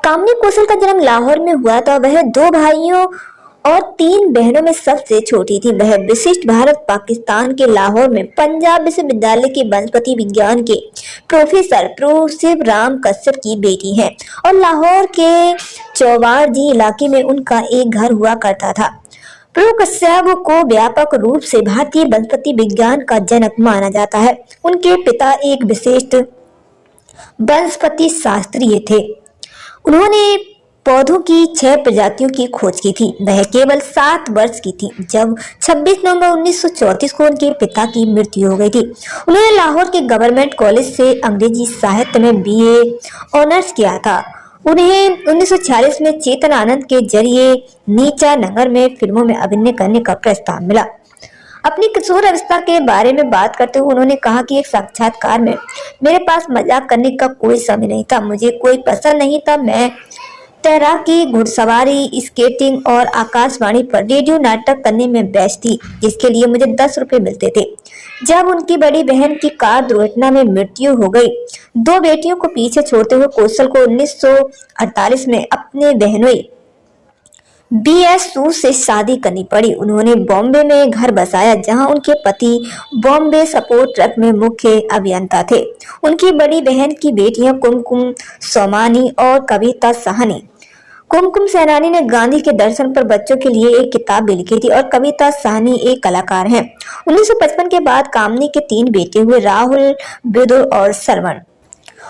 कामनी कौशल का जन्म लाहौर में हुआ था। वह 2 भाइयों और 3 बहनों में सबसे छोटी थी। वह विशिष्ट भारत पाकिस्तान के लाहौर में पंजाब विश्वविद्यालय के वनस्पति विज्ञान के प्रोफेसर प्रो शिवराम कश्यप की बेटी है और लाहौर के चौवारजी इलाके में उनका एक घर हुआ करता था। प्रो कश्यप को व्यापक रूप से भारतीय वनस्पति विज्ञान का जनक माना जाता है। उनके पिता एक विशिष्ट वनस्पति शास्त्री थे। उन्होंने पौधों की 6 प्रजातियों की खोज की थी। वह केवल 7 वर्ष की थी जब 26 नवंबर 1934 को उनके पिता की मृत्यु हो गई थी। उन्होंने लाहौर के गवर्नमेंट कॉलेज से अंग्रेजी साहित्य में BA ऑनर्स किया था। उन्हें 1946 में चेतन आनंद के जरिए नीचा नगर में फिल्मों में अभिनय करने का प्रस्ताव मिला। अपनी किशोर अवस्था के बारे में बात करते हुए उन्होंने कहा कि एक साक्षात्कार में मेरे पास मजाक करने का कोई समय नहीं था। मुझे कोई पसंद नहीं था। मैं तैराकी, घुड़सवारी, स्केटिंग और आकाशवाणी पर रेडियो नाटक करने में व्यस्त थी, जिसके लिए मुझे 10 रुपए मिलते थे। जब उनकी बड़ी बहन की कार दुर्घटना में मृत्यु हो गई, 2 बेटियों को पीछे छोड़ते हुए कौशल को 1948 में अपने बहनोई BS सू से शादी करनी पड़ी। उन्होंने बॉम्बे में घर बसाया, जहां उनके पति बॉम्बे सपोर्ट ट्रक में मुख्य अभियंता थे। उनकी बड़ी बहन की बेटियां कुमकुम सोमानी और कविता साहनी। कुमकुम सैनानी ने गांधी के दर्शन पर बच्चों के लिए एक किताब भी लिखी थी और कविता साहनी एक कलाकार हैं। 1955 के बाद कामनी के 3 बेटे हुए, राहुल, विदुर और श्रवण।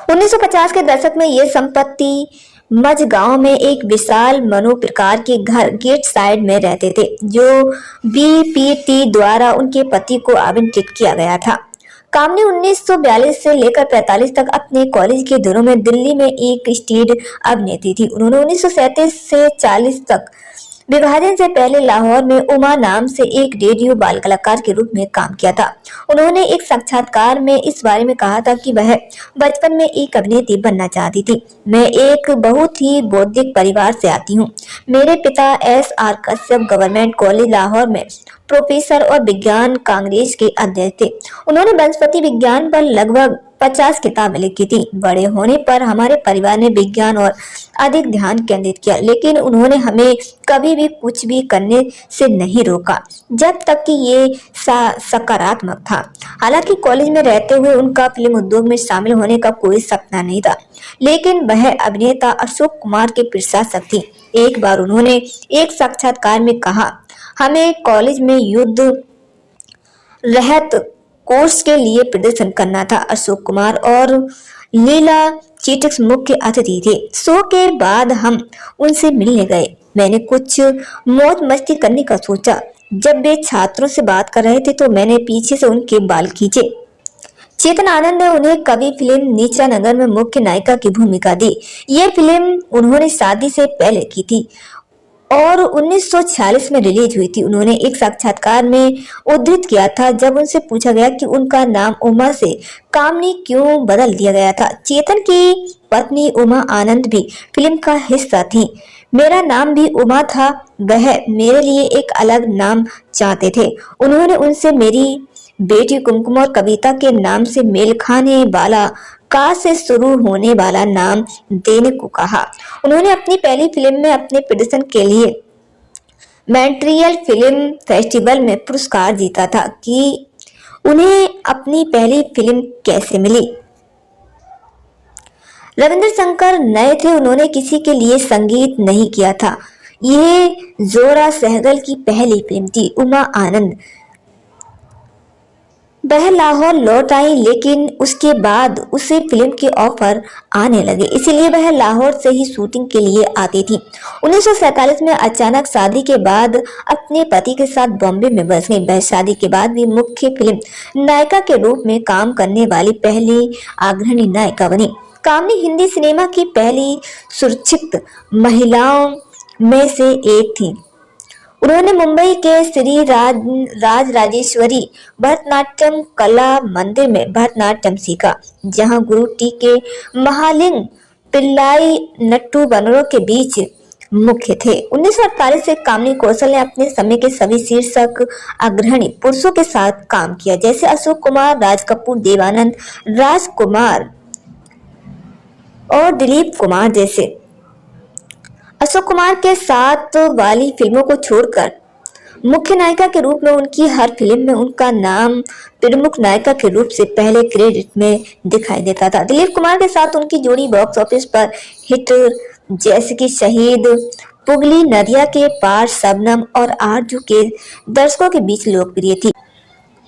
1950 के दशक में ये संपत्ति मझगांव में एक विशाल मनोप्रकार के घर गेट साइड में रहते थे, जो BPT द्वारा उनके पति को आवंटित किया गया था। कामनी 1942 से लेकर 45 तक अपने कॉलेज के दिनों में दिल्ली में एक स्टेज अभिनेत्री थी। उन्होंने 1937 से 40 तक विभाजन से पहले लाहौर में उमा नाम से एक रेडियो बाल कलाकार के रूप में काम किया था। उन्होंने एक साक्षात्कार में इस बारे में कहा था कि वह बचपन में एक अभिनेत्री बनना चाहती थी। मैं एक बहुत ही बौद्धिक परिवार से आती हूँ। मेरे पिता SR Kashyap government college Lahore में प्रोफेसर और विज्ञान कांग्रेस के अध्यक्ष थे। उन्होंने वनस्पति विज्ञान पर लगभग 50 किताबें लिखी थी। बड़े होने पर हमारे परिवार ने विज्ञान और अधिक ध्यान केंद्रित किया, लेकिन उन्होंने हमें कभी भी कुछ भी करने से नहीं रोका जब तक कि ये सकारात्मक था। हालांकि कॉलेज में रहते हुए उनका फिल्म उद्योग में शामिल होने का कोई सपना नहीं था, लेकिन वह अभिनेता अशोक कुमार के प्रशंसक थी। एक बार उन्होंने एक साक्षात्कार में कहा, हमें कॉलेज में युद्ध रहत कोर्स के लिए प्रदर्शन करना था। अशोक कुमार और लीला चीटक्स मुख्य अतिथि थे। शो के बाद हम उनसे मिलने गए। मैंने कुछ मौज मस्ती करने का सोचा। जब वे छात्रों से बात कर रहे थे तो मैंने पीछे से उनके बाल खींचे। चेतन आनंद ने उन्हें कवि फिल्म नीचा नगर में मुख्य नायिका की भूमिका दी। ये फिल्म उन्होंने शादी से पहले की थी और 1946 में रिलीज हुई थी। उन्होंने एक साक्षात्कार में उद्धृत किया था जब उनसे पूछा गया कि उनका नाम उमा से कामनी क्यों बदल दिया गया था। चेतन की पत्नी उमा आनंद भी फिल्म का हिस्सा थी। मेरा नाम भी उमा था। वह मेरे लिए एक अलग नाम चाहते थे। उन्होंने उनसे मेरी बेटी कुमकुम और कविता के नाम से मेल खाने वाला का से शुरू होने वाला नाम देने को कहा। उन्होंने अपनी पहली फिल्म में अपने प्रदर्शन के लिए मॉन्ट्रियल फिल्म फेस्टिवल में पुरस्कार जीता था कि उन्हें अपनी पहली फिल्म कैसे मिली। रविंद्र शंकर नए थे। उन्होंने किसी के लिए संगीत नहीं किया था। यह जोरा सहगल की पहली फिल्म थी। उमा आनंद वह लाहौर लौट आई, लेकिन उसके बाद उसे फिल्म के ऑफर आने लगे, इसलिए वह लाहौर से ही शूटिंग के लिए आती थी। 1947 में अचानक शादी के बाद अपने पति के साथ बॉम्बे में बस गई। वह शादी के बाद भी मुख्य फिल्म नायिका के रूप में काम करने वाली पहली अग्रणी नायिका बनी। कामनी हिंदी सिनेमा की पहली सुरक्षित महिलाओं में से एक थी। उन्होंने मुंबई के श्री राज राजेश्वरी भरतनाट्यम कला मंदिर में भरतनाट्यम सीखा, जहां गुरु टी.के. महालिंग पिल्लाई नट्टू बनरों के बीच मुख्य थे। 1948 से कामनी कौशल ने अपने समय के सभी शीर्षक अग्रणी पुरुषों के साथ काम किया, जैसे अशोक कुमार, राज कपूर, देवानंद, राजकुमार और दिलीप कुमार जैसे। अशोक कुमार के साथ वाली फिल्मों को छोड़कर मुख्य नायिका के रूप में उनकी हर फिल्म में उनका नाम प्रमुख नायिका के रूप से पहले क्रेडिट में दिखाई देता था। दिलीप कुमार के साथ उनकी जोड़ी बॉक्स ऑफिस पर हिट जैसे कि शहीद, पुगली, नदिया के पार, शबनम और आरजू के दर्शकों के बीच लोकप्रिय थी।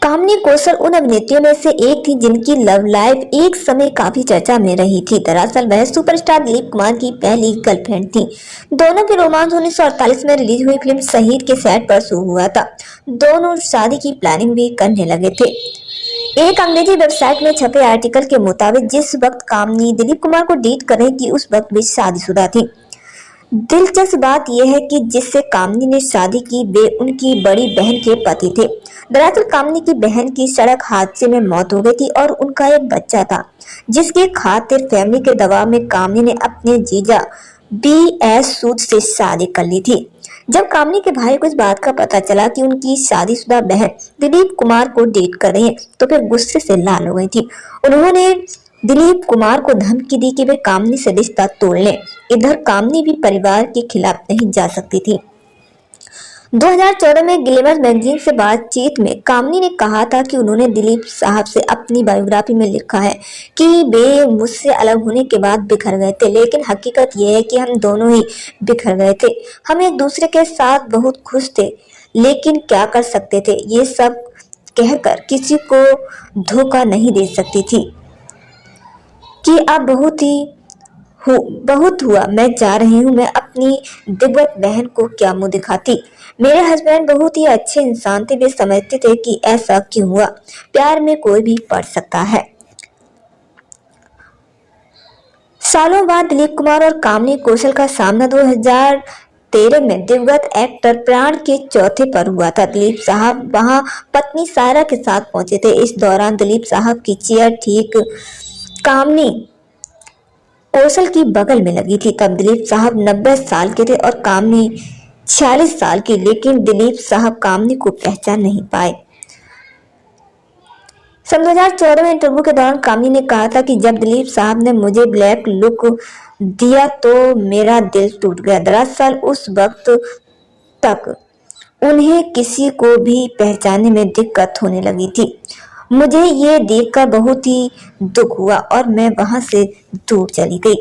कामिनी कौशल उन अभिनेत्रियों में से एक थी जिनकी लव लाइफ एक समय काफी चर्चा में रही थी। दरअसल वह सुपरस्टार दिलीप कुमार की पहली गर्लफ्रेंड थी। दोनों के रोमांस 1948 में रिलीज हुई फिल्म शहीद के सेट पर शुरू हुआ था। दोनों शादी की प्लानिंग भी करने लगे थे। एक अंग्रेजी वेबसाइट में छपे आर्टिकल के मुताबिक जिस वक्त कामिनी दिलीप कुमार को डेट कर रही थी उस वक्त वे शादीशुदा थी। दिलचस्प बात यह है कि जिससे कामिनी ने शादी की वे उनकी बड़ी बहन के पति थे। दरअसल कामिनी की बहन की सड़क हादसे में मौत हो गई थी और उनका एक बच्चा था, जिसके खातिर फैमिली के दबाव में कामिनी ने अपने जीजा BS सूद से शादी कर ली थी। जब कामिनी के भाई को इस बात का पता चला कि उनकी शादीशुदा बहन दिलीप कुमार को डेट कर रही है तो फिर गुस्से से लाल हो गई थी। उन्होंने दिलीप कुमार को धमकी दी कि वे कामिनी से रिश्ता तोड़ लें। इधर कामिनी भी परिवार के खिलाफ नहीं जा सकती थी। 2014 में ग्लैमर मैगजीन से बातचीत में कामिनी ने कहा था कि उन्होंने दिलीप साहब से अपनी बायोग्राफी में लिखा है कि वे मुझसे अलग होने के बाद बिखर गए थे, लेकिन हकीकत यह है कि हम दोनों ही बिखर गए थे। हम एक दूसरे के साथ बहुत खुश थे, लेकिन क्या कर सकते थे, ये सब कहकर किसी को धोखा नहीं दे सकती थी कि अब बहुत हुआ, मैं जा रही हूँ। मैं अपनी दिग्गज बहन को क्या मुंह दिखाती। मेरे हस्बैंड बहुत ही अच्छे इंसान थे, वे समझते थे कि ऐसा क्यों हुआ, प्यार में कोई भी पड़ सकता है। सालों बाद दिलीप कुमार और कामिनी कौशल का सामना 2013 में दिवंगत एक्टर प्राण के चौथे पर हुआ था। दिलीप साहब वहां पत्नी सायरा के साथ पहुंचे थे। इस दौरान दिलीप साहब की चेयर ठीक कामिनी कौशल की बगल में लगी थी। तब दिलीप साहब 90 साल के थे और कामिनी 46 साल की, लेकिन दिलीप साहब कामिनी को पहचान नहीं पाए। सन 2014 में इंटरव्यू के दौरान कामिनी ने कहा था कि जब दिलीप साहब ने मुझे ब्लैक लुक दिया तो मेरा दिल टूट गया। दरअसल उस वक्त तक उन्हें किसी को भी पहचानने में दिक्कत होने लगी थी। मुझे ये देखकर बहुत ही दुख हुआ और मैं वहां से दूर चली गई।